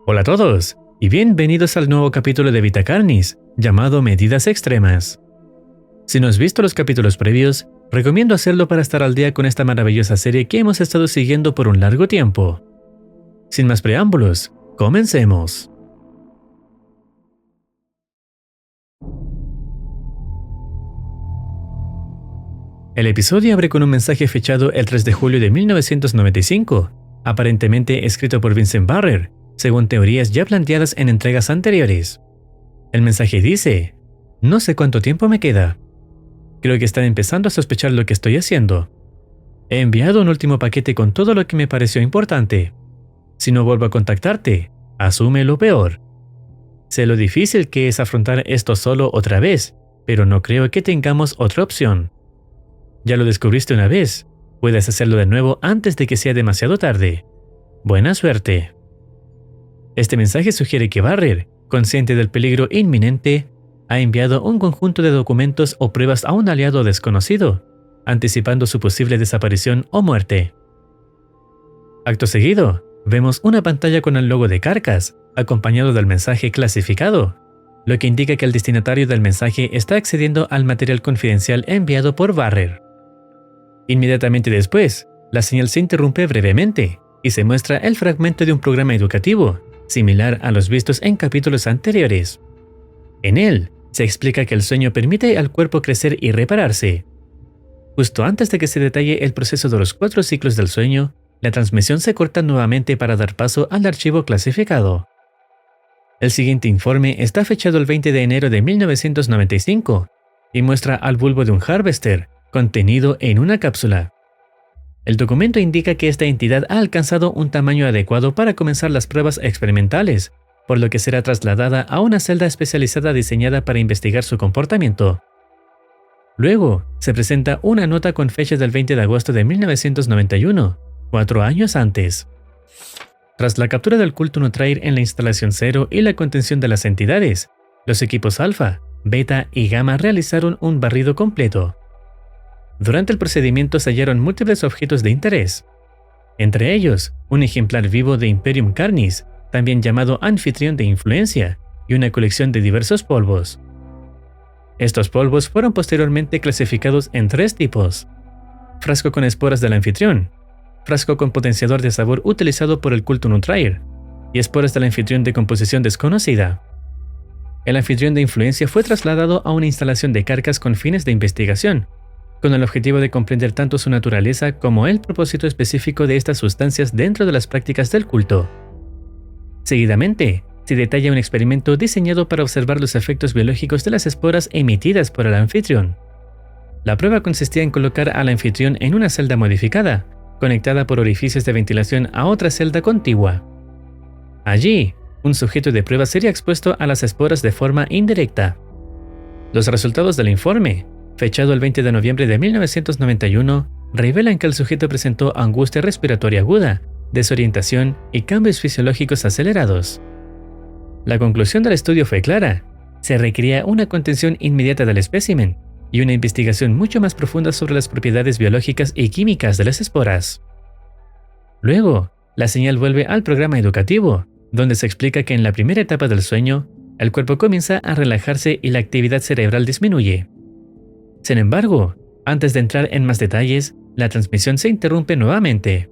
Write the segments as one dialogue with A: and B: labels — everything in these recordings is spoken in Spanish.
A: Hola a todos y bienvenidos al nuevo capítulo de Vitacarnis, llamado Medidas Extremas. Si no has visto los capítulos previos, recomiendo hacerlo para estar al día con esta maravillosa serie que hemos estado siguiendo por un largo tiempo. Sin más preámbulos, comencemos. El episodio abre con un mensaje fechado el 3 de julio de 1995, aparentemente escrito por Vincent Barrer, según teorías ya planteadas en entregas anteriores. El mensaje dice: no sé cuánto tiempo me queda. Creo que están empezando a sospechar lo que estoy haciendo. He enviado un último paquete con todo lo que me pareció importante. Si no vuelvo a contactarte, asume lo peor. Sé lo difícil que es afrontar esto solo otra vez, pero no creo que tengamos otra opción. Ya lo descubriste una vez, puedes hacerlo de nuevo antes de que sea demasiado tarde. Buena suerte. Este mensaje sugiere que Barrer, consciente del peligro inminente, ha enviado un conjunto de documentos o pruebas a un aliado desconocido, anticipando su posible desaparición o muerte. Acto seguido, vemos una pantalla con el logo de Carcass, acompañado del mensaje clasificado, lo que indica que el destinatario del mensaje está accediendo al material confidencial enviado por Barrer. Inmediatamente después, la señal se interrumpe brevemente y se muestra el fragmento de un programa educativo, similar a los vistos en capítulos anteriores. En él, se explica que el sueño permite al cuerpo crecer y repararse. Justo antes de que se detalle el proceso de los 4 ciclos del sueño, la transmisión se corta nuevamente para dar paso al archivo clasificado. El siguiente informe está fechado el 20 de enero de 1995 y muestra al bulbo de un Harvester contenido en una cápsula. El documento indica que esta entidad ha alcanzado un tamaño adecuado para comenzar las pruebas experimentales, por lo que será trasladada a una celda especializada diseñada para investigar su comportamiento. Luego, se presenta una nota con fecha del 20 de agosto de 1991, 4 años antes. Tras la captura del culto Nutrair en la instalación 0 y la contención de las entidades, los equipos Alpha, Beta y Gamma realizaron un barrido completo. Durante el procedimiento se hallaron múltiples objetos de interés. Entre ellos, un ejemplar vivo de Imperium Carnis, también llamado anfitrión de influencia, y una colección de diversos polvos. Estos polvos fueron posteriormente clasificados en 3 tipos: frasco con esporas del anfitrión, frasco con potenciador de sabor utilizado por el culto Nutrair, y esporas del anfitrión de composición desconocida. El anfitrión de influencia fue trasladado a una instalación de Carcass con fines de investigación, con el objetivo de comprender tanto su naturaleza como el propósito específico de estas sustancias dentro de las prácticas del culto. Seguidamente, se detalla un experimento diseñado para observar los efectos biológicos de las esporas emitidas por el anfitrión. La prueba consistía en colocar al anfitrión en una celda modificada, conectada por orificios de ventilación a otra celda contigua. Allí, un sujeto de prueba sería expuesto a las esporas de forma indirecta. Los resultados del informe, fechado el 20 de noviembre de 1991, revelan que el sujeto presentó angustia respiratoria aguda, desorientación y cambios fisiológicos acelerados. La conclusión del estudio fue clara: se requería una contención inmediata del espécimen y una investigación mucho más profunda sobre las propiedades biológicas y químicas de las esporas. Luego, la señal vuelve al programa educativo, donde se explica que en la primera etapa del sueño, el cuerpo comienza a relajarse y la actividad cerebral disminuye. Sin embargo, antes de entrar en más detalles, la transmisión se interrumpe nuevamente.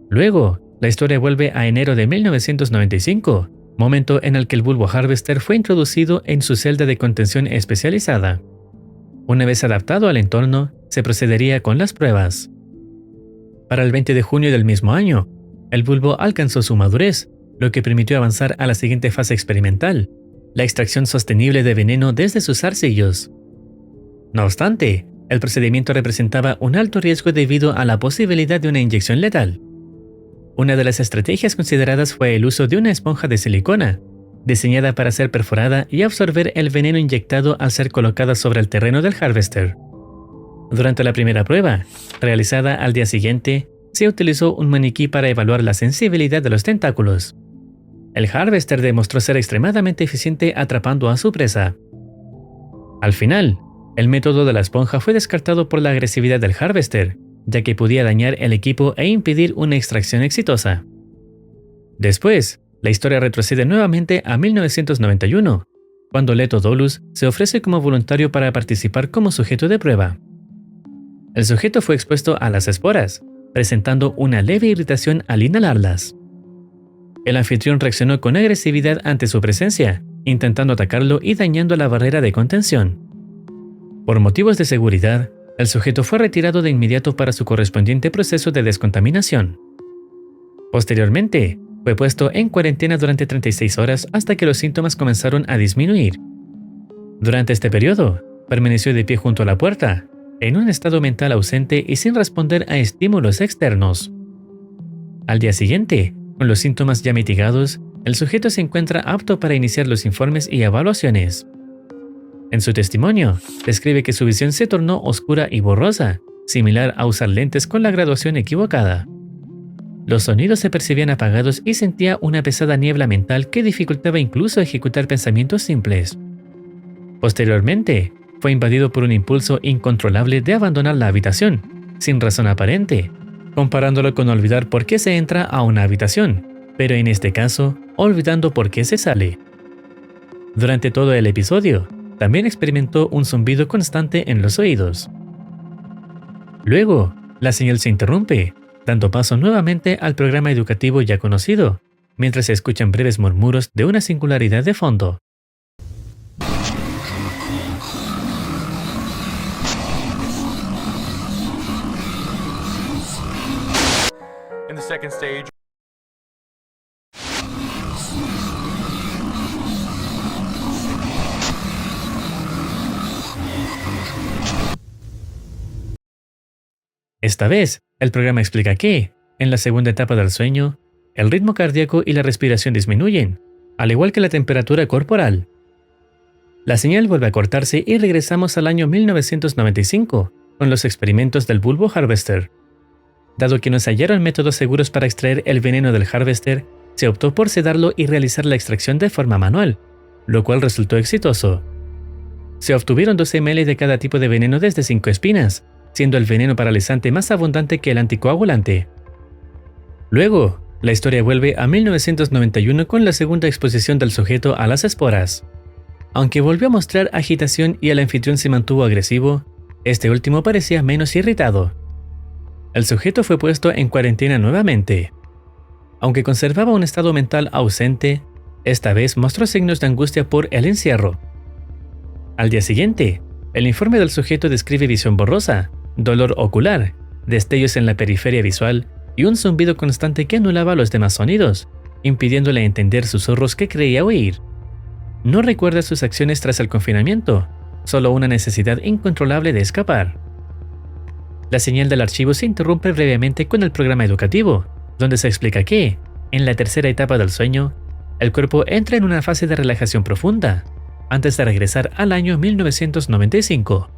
A: Luego, la historia vuelve a enero de 1995, momento en el que el bulbo Harvester fue introducido en su celda de contención especializada. Una vez adaptado al entorno, se procedería con las pruebas. Para el 20 de junio del mismo año, el bulbo alcanzó su madurez, lo que permitió avanzar a la siguiente fase experimental: la extracción sostenible de veneno desde sus zarcillos. No obstante, el procedimiento representaba un alto riesgo debido a la posibilidad de una inyección letal. Una de las estrategias consideradas fue el uso de una esponja de silicona, diseñada para ser perforada y absorber el veneno inyectado al ser colocada sobre el terreno del Harvester. Durante la primera prueba, realizada al día siguiente, se utilizó un maniquí para evaluar la sensibilidad de los tentáculos. El Harvester demostró ser extremadamente eficiente atrapando a su presa. Al final, el método de la esponja fue descartado por la agresividad del Harvester, ya que podía dañar el equipo e impedir una extracción exitosa. Después, La historia retrocede nuevamente a 1991, cuando Leto Dolus se ofrece como voluntario para participar como sujeto de prueba. El sujeto fue expuesto a las esporas, presentando una leve irritación al inhalarlas. El anfitrión reaccionó con agresividad ante su presencia, intentando atacarlo y dañando la barrera de contención. Por motivos de seguridad, el sujeto fue retirado de inmediato para su correspondiente proceso de descontaminación. Posteriormente, fue puesto en cuarentena durante 36 horas hasta que los síntomas comenzaron a disminuir. Durante este periodo, permaneció de pie junto a la puerta, en un estado mental ausente y sin responder a estímulos externos. Al día siguiente, con los síntomas ya mitigados, el sujeto se encuentra apto para iniciar los informes y evaluaciones. En su testimonio, describe que su visión se tornó oscura y borrosa, similar a usar lentes con la graduación equivocada. Los sonidos se percibían apagados y sentía una pesada niebla mental que dificultaba incluso ejecutar pensamientos simples. Posteriormente, fue invadido por un impulso incontrolable de abandonar la habitación, sin razón aparente, comparándolo con olvidar por qué se entra a una habitación, pero en este caso, olvidando por qué se sale. Durante todo el episodio, también experimentó un zumbido constante en los oídos. Luego, la señal se interrumpe, dando paso nuevamente al programa educativo ya conocido, mientras se escuchan breves murmuros de una singularidad de fondo.
B: In the second stage.
A: Esta vez, el programa explica que, en la segunda etapa del sueño, el ritmo cardíaco y la respiración disminuyen, al igual que la temperatura corporal. La señal vuelve a cortarse y regresamos al año 1995, con los experimentos del bulbo Harvester. Dado que no se hallaron métodos seguros para extraer el veneno del Harvester, se optó por sedarlo y realizar la extracción de forma manual, lo cual resultó exitoso. Se obtuvieron 12 ml de cada tipo de veneno desde 5 espinas, siendo el veneno paralizante más abundante que el anticoagulante. Luego, la historia vuelve a 1991 con la segunda exposición del sujeto a las esporas. Aunque volvió a mostrar agitación y el anfitrión se mantuvo agresivo, este último parecía menos irritado. El sujeto fue puesto en cuarentena nuevamente. Aunque conservaba un estado mental ausente, esta vez mostró signos de angustia por el encierro. Al día siguiente, el informe del sujeto describe visión borrosa, dolor ocular, destellos en la periferia visual y un zumbido constante que anulaba los demás sonidos, impidiéndole entender susurros que creía oír. No recuerda sus acciones tras el confinamiento, solo una necesidad incontrolable de escapar. La señal del archivo se interrumpe brevemente con el programa educativo, donde se explica que, en la tercera etapa del sueño, el cuerpo entra en una fase de relajación profunda, antes de regresar al año 1995.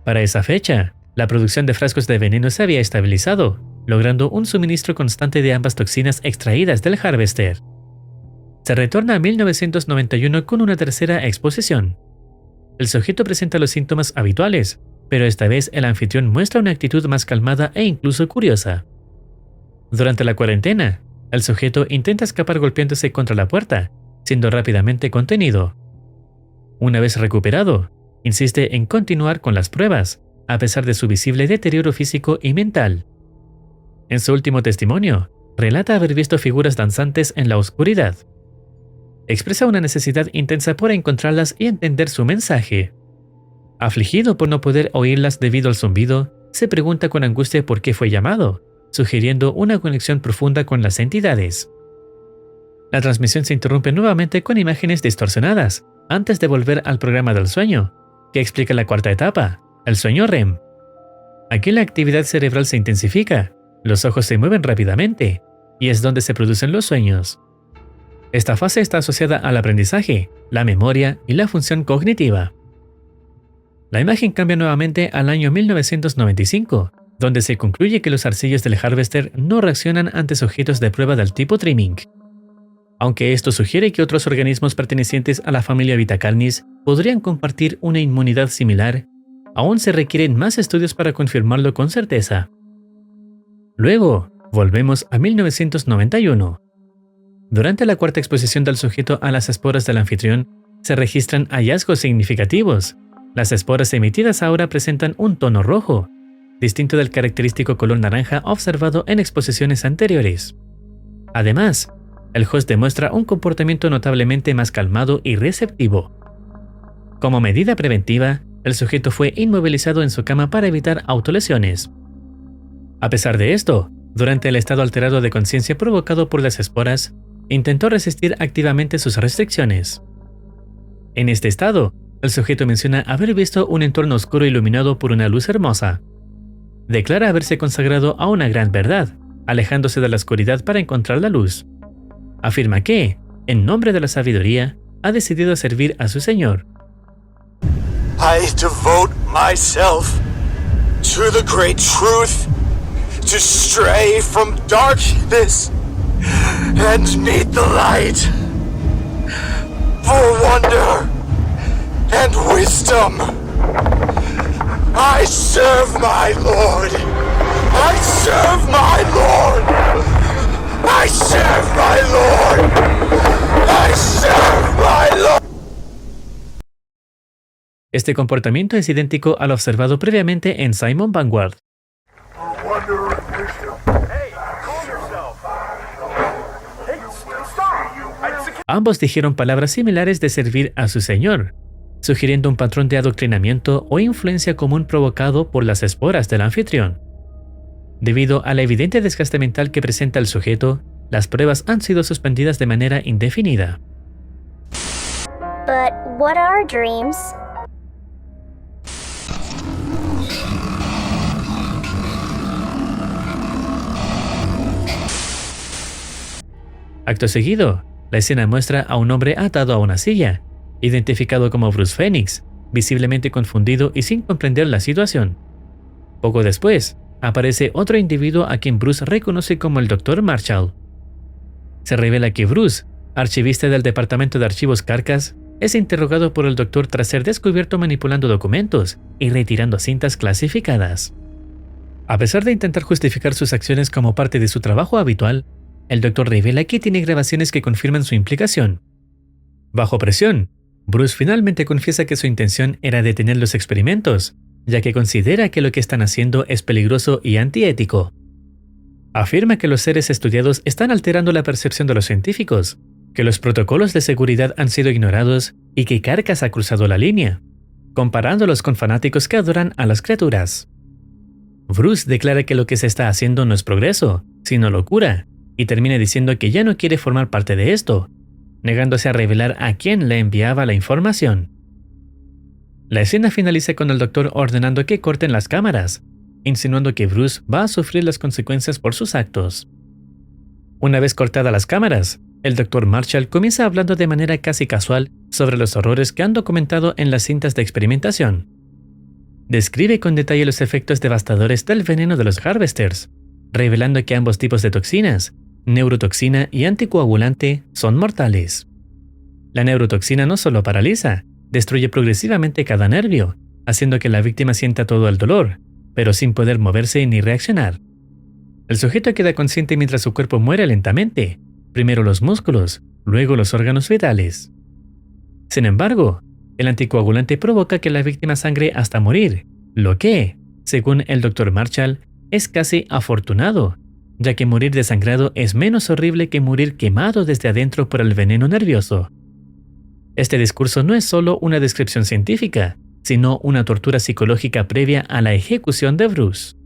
A: Para esa fecha, la producción de frascos de veneno se había estabilizado, logrando un suministro constante de ambas toxinas extraídas del Harvester. Se retorna a 1991 con una tercera exposición. El sujeto presenta los síntomas habituales, pero esta vez el anfitrión muestra una actitud más calmada e incluso curiosa. Durante la cuarentena, el sujeto intenta escapar golpeándose contra la puerta, siendo rápidamente contenido. Una vez recuperado, insiste en continuar con las pruebas, a pesar de su visible deterioro físico y mental. En su último testimonio, relata haber visto figuras danzantes en la oscuridad. Expresa una necesidad intensa por encontrarlas y entender su mensaje. Afligido por no poder oírlas debido al zumbido, se pregunta con angustia por qué fue llamado, sugiriendo una conexión profunda con las entidades. La transmisión se interrumpe nuevamente con imágenes distorsionadas, antes de volver al programa del sueño, que explica la cuarta etapa, el sueño REM. Aquí la actividad cerebral se intensifica, los ojos se mueven rápidamente, y es donde se producen los sueños. Esta fase está asociada al aprendizaje, la memoria y la función cognitiva. La imagen cambia nuevamente al año 1995, donde se concluye que los arcillos del Harvester no reaccionan ante sujetos de prueba del tipo trimming. Aunque esto sugiere que otros organismos pertenecientes a la familia Vitacarnis podrían compartir una inmunidad similar, aún se requieren más estudios para confirmarlo con certeza. Luego, volvemos a 1991. Durante la cuarta exposición del sujeto a las esporas del anfitrión, se registran hallazgos significativos. Las esporas emitidas ahora presentan un tono rojo, distinto del característico color naranja observado en exposiciones anteriores. Además, el host demuestra un comportamiento notablemente más calmado y receptivo. Como medida preventiva, el sujeto fue inmovilizado en su cama para evitar autolesiones. A pesar de esto, durante el estado alterado de conciencia provocado por las esporas, intentó resistir activamente sus restricciones. En este estado, el sujeto menciona haber visto un entorno oscuro iluminado por una luz hermosa. Declara haberse consagrado a una gran verdad, alejándose de la oscuridad para encontrar la luz. Afirma que, en nombre de la sabiduría, ha decidido servir a su Señor.
C: I devote myself to the great truth, to stray from darkness and meet the light, for wonder and wisdom. I serve my Lord. I serve my Lord. I serve my Lord. I serve my Lord.
A: Este comportamiento es idéntico al observado previamente en Simon Vanguard. Ambos dijeron palabras similares de servir a su Señor, sugiriendo un patrón de adoctrinamiento o influencia común provocado por las esporas del anfitrión. Debido a la evidente desgaste mental que presenta el sujeto, las pruebas han sido suspendidas de manera indefinida.
D: But what are dreams?
A: Acto seguido, la escena muestra a un hombre atado a una silla, identificado como Bruce Phoenix, visiblemente confundido y sin comprender la situación. Poco después, aparece otro individuo a quien Bruce reconoce como el Dr. Marshall. Se revela que Bruce, archivista del Departamento de Archivos Carcass, es interrogado por el doctor tras ser descubierto manipulando documentos y retirando cintas clasificadas. A pesar de intentar justificar sus acciones como parte de su trabajo habitual, el doctor revela que tiene grabaciones que confirman su implicación. Bajo presión, Bruce finalmente confiesa que su intención era detener los experimentos, ya que considera que lo que están haciendo es peligroso y antiético. Afirma que los seres estudiados están alterando la percepción de los científicos, que los protocolos de seguridad han sido ignorados y que Carcass ha cruzado la línea, comparándolos con fanáticos que adoran a las criaturas. Bruce declara que lo que se está haciendo no es progreso, sino locura, y termina diciendo que ya no quiere formar parte de esto, negándose a revelar a quién le enviaba la información. La escena finaliza con el doctor ordenando que corten las cámaras, insinuando que Bruce va a sufrir las consecuencias por sus actos. Una vez cortadas las cámaras, el Dr. Marshall comienza hablando de manera casi casual sobre los horrores que han documentado en las cintas de experimentación. Describe con detalle los efectos devastadores del veneno de los Harvesters, revelando que ambos tipos de toxinas, neurotoxina y anticoagulante, son mortales. La neurotoxina no solo paraliza, destruye progresivamente cada nervio, haciendo que la víctima sienta todo el dolor, pero sin poder moverse ni reaccionar. El sujeto queda consciente mientras su cuerpo muere lentamente, primero los músculos, luego los órganos vitales. Sin embargo, el anticoagulante provoca que la víctima sangre hasta morir, lo que, según el Dr. Marshall, es casi afortunado, ya que morir desangrado es menos horrible que morir quemado desde adentro por el veneno nervioso. Este discurso no es solo una descripción científica, sino una tortura psicológica previa a la ejecución de Bruce.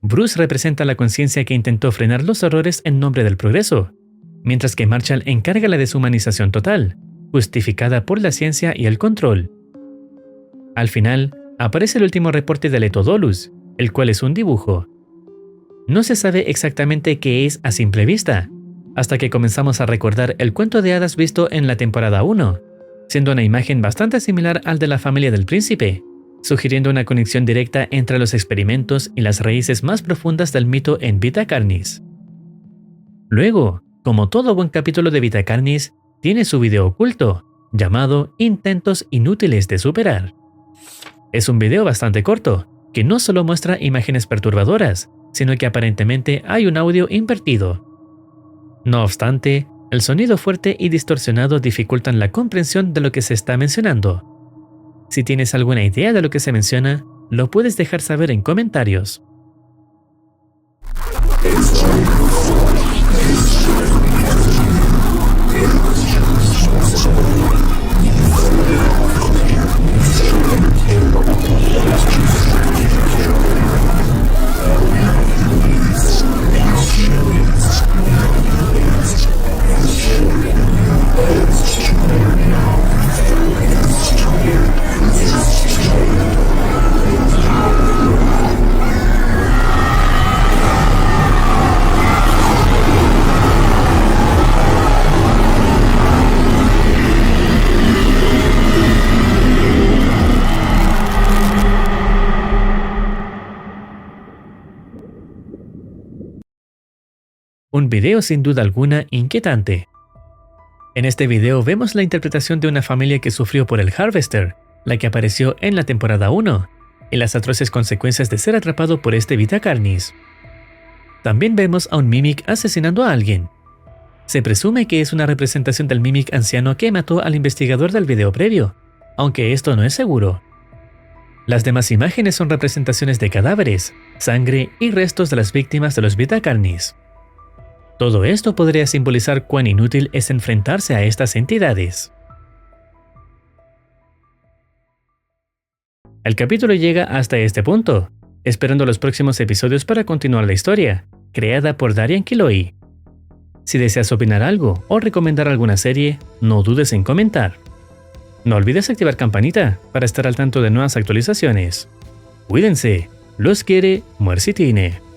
A: Bruce representa la conciencia que intentó frenar los errores en nombre del progreso, mientras que Marshall encarga la deshumanización total, justificada por la ciencia y el control. Al final, aparece el último reporte de Letodolus, el cual es un dibujo. No se sabe exactamente qué es a simple vista, hasta que comenzamos a recordar el cuento de hadas visto en la temporada 1, siendo una imagen bastante similar al de la familia del príncipe, sugiriendo una conexión directa entre los experimentos y las raíces más profundas del mito en Vita Carnis. Luego, como todo buen capítulo de Vita Carnis, tiene su video oculto, llamado Intentos inútiles de superar. Es un video bastante corto, que no solo muestra imágenes perturbadoras, sino que aparentemente hay un audio invertido. No obstante, el sonido fuerte y distorsionado dificultan la comprensión de lo que se está mencionando. Si tienes alguna idea de lo que se menciona, lo puedes dejar saber en comentarios. Un video sin duda alguna inquietante. En este video vemos la interpretación de una familia que sufrió por el Harvester, la que apareció en la temporada 1, y las atroces consecuencias de ser atrapado por este Vita Carnis. También vemos a un Mimic asesinando a alguien. Se presume que es una representación del Mimic anciano que mató al investigador del video previo, aunque esto no es seguro. Las demás imágenes son representaciones de cadáveres, sangre y restos de las víctimas de los Vita Carnis. Todo esto podría simbolizar cuán inútil es enfrentarse a estas entidades. El capítulo llega hasta este punto, esperando los próximos episodios para continuar la historia, creada por Darian Killoy. Si deseas opinar algo o recomendar alguna serie, no dudes en comentar. No olvides activar campanita para estar al tanto de nuevas actualizaciones. Cuídense, los quiere Muercitine.